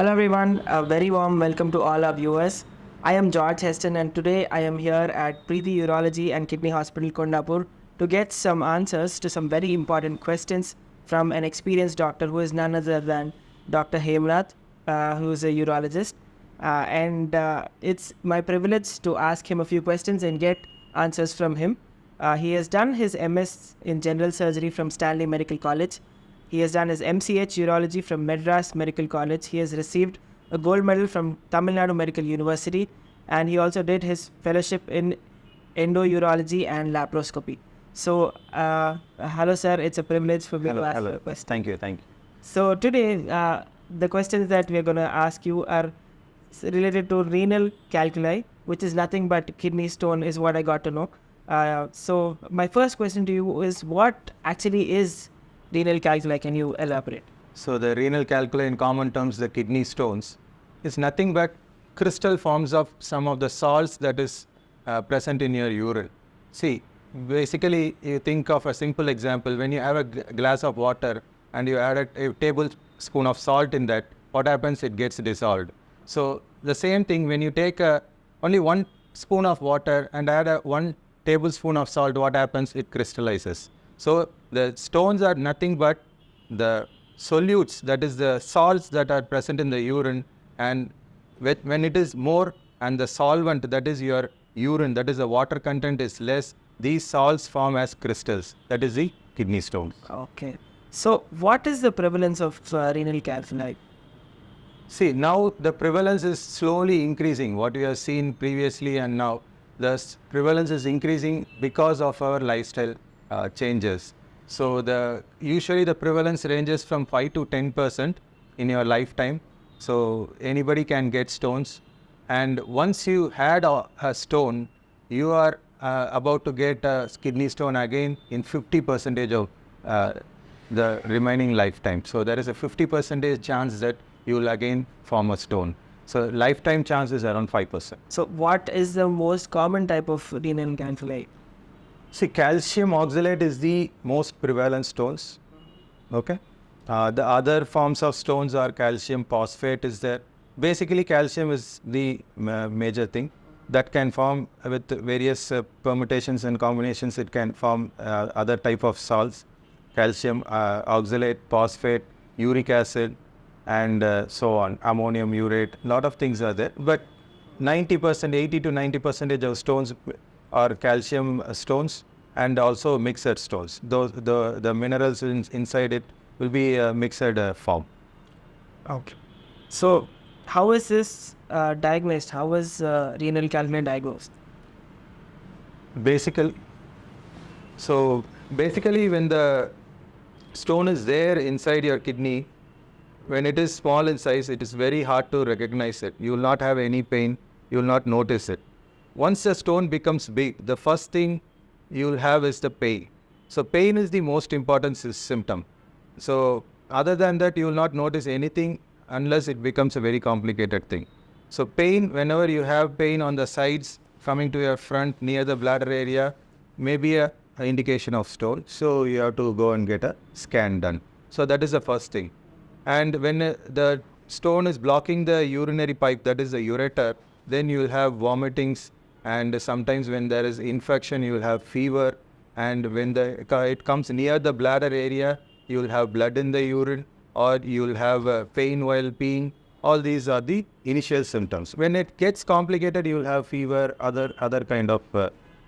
Hello everyone, a very warm welcome to all our viewers. I am George Heston and today I am here at Preeti Urology and Kidney Hospital Kondapur to get some answers to some very important questions from an experienced doctor who is none other than Dr. Hemnath, who is a urologist. It's my privilege to ask him a few questions and get answers from him. He has done his MS in General Surgery from Stanley Medical College. He has done his MCH Urology from Madras Medical College. He has received a gold medal from Tamil Nadu Medical University, and he also did his fellowship in endourology and laparoscopy. So, hello sir, it's a privilege for me to ask you a question. Thank you. So today, the questions that we are going to ask you are related to renal calculi, which is nothing but kidney stone is what I got to know. So my first question to you is, what actually is renal calculi? Can you elaborate? So the renal calculi, in common terms, the kidney stones, is nothing but crystal forms of some of the salts that is present in your urine. See, basically, you think of a simple example. When you have a glass of water and you add a tablespoon of salt in that, what happens? It gets dissolved. So the same thing, when you take only 1 spoon of water and add 1 tablespoon of salt, what happens? It crystallizes. So the stones are nothing but the solutes, that is the salts that are present in the urine, and when it is more and the solvent, that is your urine, that is the water content is less, these salts form as crystals. That is the kidney stones. Okay. So what is the prevalence of renal calculi? See, now the prevalence is slowly increasing. What we have seen previously and now, the prevalence is increasing because of our lifestyle changes. So usually the prevalence ranges from 5 to 10% in your lifetime. So anybody can get stones, and once you had a stone, you are about to get a kidney stone again in 50% of the remaining lifetime. So there is a 50% chance that you will again form a stone. So lifetime chance is around 5%. So what is the most common type of renal calculi? See, calcium oxalate is the most prevalent stones. Okay. The other forms of stones are calcium phosphate is there. Basically, calcium is the major thing that can form with various permutations and combinations. It can form other type of salts, calcium oxalate, phosphate, uric acid, and so on, ammonium urate. Lot of things are there, but 90%, 80 to 90% of stones are calcium stones, and also mixed stones. Those the minerals inside it will be a mixed form. Okay. So how is this diagnosed? How is renal calculi diagnosed? Basically, when the stone is there inside your kidney, when it is small in size, it is very hard to recognize it. You will not have any pain. You will not notice it. Once the stone becomes big, the first thing you will have is the pain. So pain is the most important symptom. So other than that, you will not notice anything unless it becomes a very complicated thing. So pain, whenever you have pain on the sides coming to your front near the bladder area, may be an indication of stone. So you have to go and get a scan done. So that is the first thing. And when the stone is blocking the urinary pipe, that is the ureter, then you will have vomitings, and sometimes when there is infection, you will have fever, and when it comes near the bladder area, you will have blood in the urine, or you will have pain while peeing. All these are the initial symptoms. When it gets complicated, you will have fever, other kind of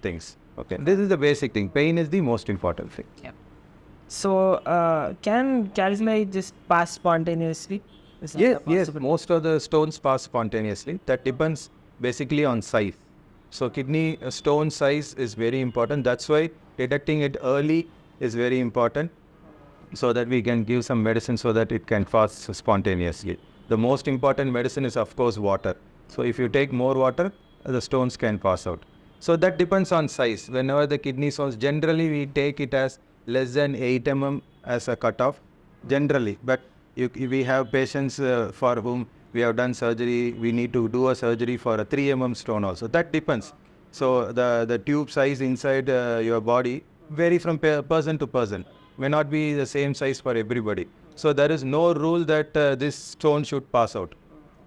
things. Okay, this is the basic thing. Pain is the most important thing. Yeah. So can calculi just pass spontaneously? Yes, most of the stones pass spontaneously. That depends basically on size. So kidney stone size is very important. That's why detecting it early is very important, so that we can give some medicine so that it can pass spontaneously. The most important medicine is, of course, water. So if you take more water, the stones can pass out. So that depends on size. Whenever the kidney stones, generally we take it as less than 8 mm as a cutoff, generally. But we have patients for whom we have done surgery, we need to do a surgery for a 3 mm stone also. That depends. So the tube size inside your body vary from person to person. May not be the same size for everybody. So there is no rule that this stone should pass out.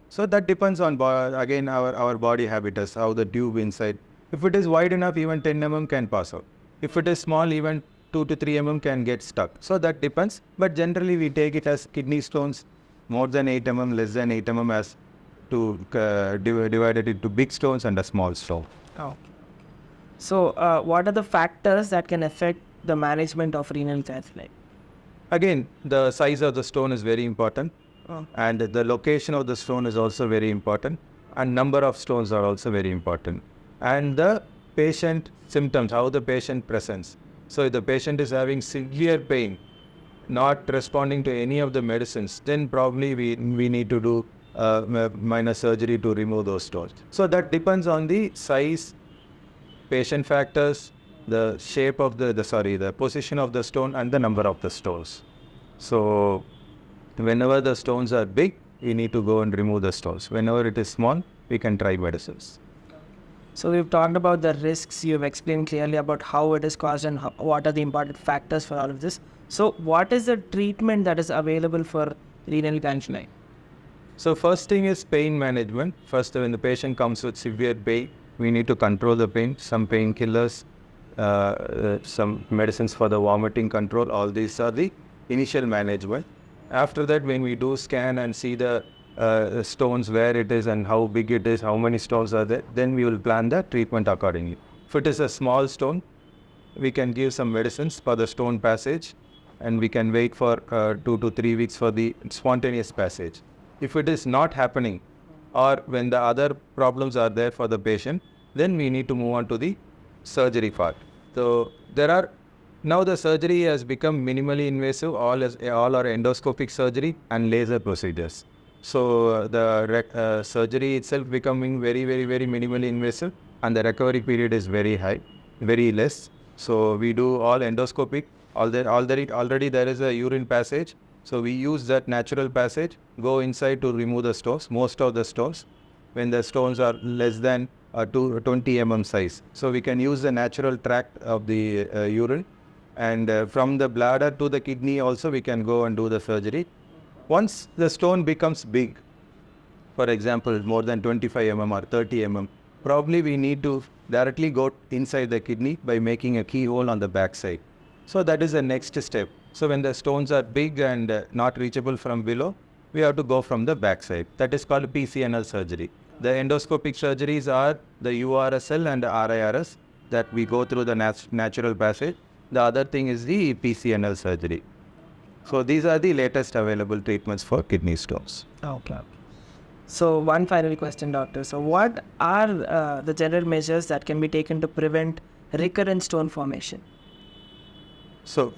So that depends on, again, our body habitus, how the tube inside. If it is wide enough, even 10 mm can pass out. If it is small, even 2 to 3 mm can get stuck. So that depends. But generally, we take it as kidney stones more than 8 mm, less than 8 mm as to divide it into big stones and a small stone. Oh. So, what are the factors that can affect the management of renal calcium? Again, the size of the stone is very important. And the location of the stone is also very important, and number of stones are also very important, and the patient symptoms, how the patient presents. So if the patient is having severe pain, not responding to any of the medicines, then probably we need to do minor surgery to remove those stones. So that depends on the size, patient factors, the shape of the position of the stone, and the number of the stones. So whenever the stones are big, we need to go and remove the stones. Whenever it is small, we can try medicines. So we've talked about the risks. You've explained clearly about how it is caused and what are the important factors for all of this. So what is the treatment that is available for renal calcium? So first thing is pain management. First, when the patient comes with severe pain, we need to control the pain. Some painkillers, some medicines for the vomiting control. All these are the initial management. After that, when we do scan and see the stones, where it is and how big it is, how many stones are there, then we will plan the treatment accordingly. If it is a small stone, we can give some medicines for the stone passage, and we can wait for 2 to 3 weeks for the spontaneous passage. If it is not happening, or when the other problems are there for the patient, then we need to move on to the surgery part. So now the surgery has become minimally invasive. All are endoscopic surgery and laser procedures. So the surgery itself becoming very, very, very minimally invasive, and the recovery period is very high, very less. So we do all endoscopic. Already there is a urine passage. So we use that natural passage, go inside to remove the stones, most of the stones, when the stones are less than 20 mm size. So we can use the natural tract of the urine. And from the bladder to the kidney also we can go and do the surgery. Once the stone becomes big, for example, more than 25 mm or 30 mm, probably we need to directly go inside the kidney by making a keyhole on the back side. So that is the next step. So when the stones are big and not reachable from below, we have to go from the back side. That is called PCNL surgery. The endoscopic surgeries are the URSL and the RIRS, that we go through the natural passage. The other thing is the PCNL surgery. So these are the latest available treatments for kidney stones. Okay. So one final question, doctor. So what are the general measures that can be taken to prevent recurrent stone formation? So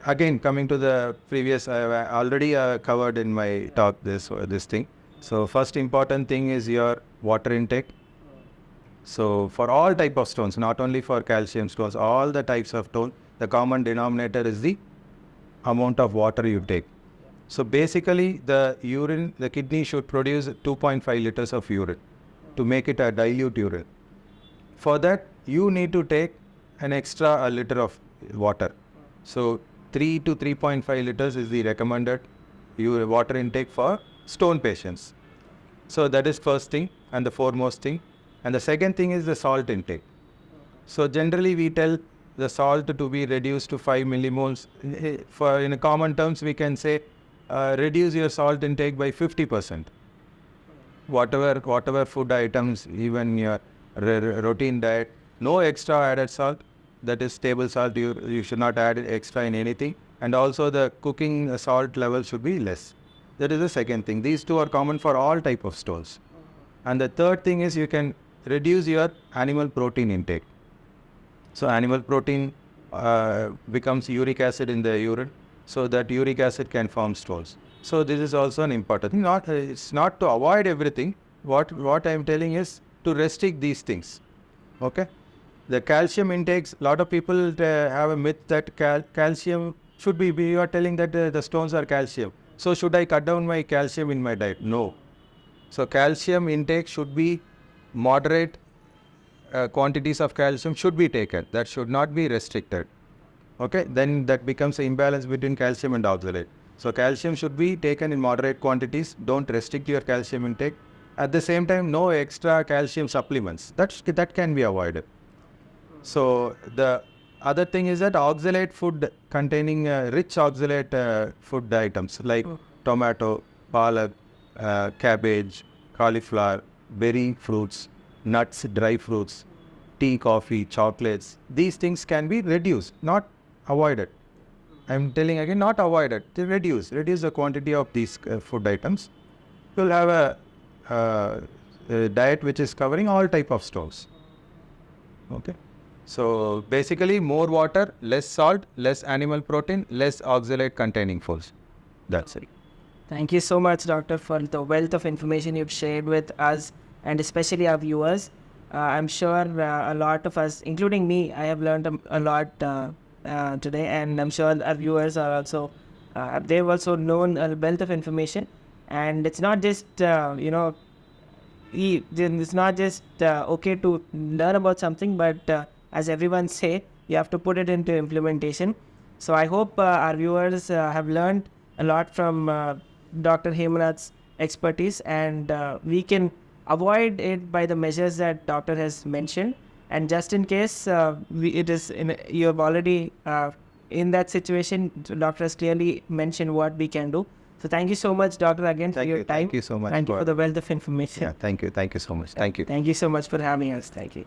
again, coming to the previous, I have already covered in my talk this thing. So first important thing is your water intake. So for all type of stones, not only for calcium stones, all the types of stone, the common denominator is the amount of water you take. So basically the kidney should produce 2.5 liters of urine to make it a dilute urine. For that, you need to take an extra liter of water. So 3 to 3.5 liters is the recommended water intake for stone patients. So that is first thing and the foremost thing. And the second thing is the salt intake. So generally we tell the salt to be reduced to 5 millimoles. In common terms, we can say reduce your salt intake by 50%. Whatever food items, even your routine diet, no extra added salt. That is table salt. You should not add extra in anything. And also the cooking salt level should be less. That is the second thing. These two are common for all type of stones. And the third thing is you can reduce your animal protein intake. So animal protein becomes uric acid in the urine, so that uric acid can form stones. So this is also an important thing. It's not to avoid everything. What I am telling is to restrict these things. Okay. The calcium intakes, a lot of people have a myth that calcium should be, you are telling that the stones are calcium. So should I cut down my calcium in my diet? No. So calcium intake should be moderate. Quantities of calcium should be taken. That should not be restricted. Okay, then that becomes an imbalance between calcium and oxalate. So calcium should be taken in moderate quantities. Don't restrict your calcium intake. At the same time, no extra calcium supplements. That can be avoided. So the other thing is that oxalate food containing rich oxalate food items like tomato, palak, cabbage, cauliflower, berry fruits, nuts, dry fruits, tea, coffee, chocolates. These things can be reduced, not avoided. I'm telling again, not avoided. To reduce the quantity of these food items. You'll have a diet which is covering all type of stones. Okay. So basically, more water, less salt, less animal protein, less oxalate containing foods. That's it. Thank you so much, Doctor, for the wealth of information you've shared with us and especially our viewers. I'm sure a lot of us, including me, I have learned a lot today, and I'm sure our viewers are also, they've also known a wealth of information. And it's not just, it's not just okay to learn about something, but as everyone say, you have to put it into implementation. So I hope our viewers have learned a lot from Dr. Hemnath's expertise, and we can avoid it by the measures that doctor has mentioned. And just in case you have already in that situation, doctor has clearly mentioned what we can do. So thank you so much, doctor, again for your time. Thank you so much. Thank you for the wealth of information. Yeah, thank you. Thank you so much. Thank you. Thank you so much for having us. Thank you.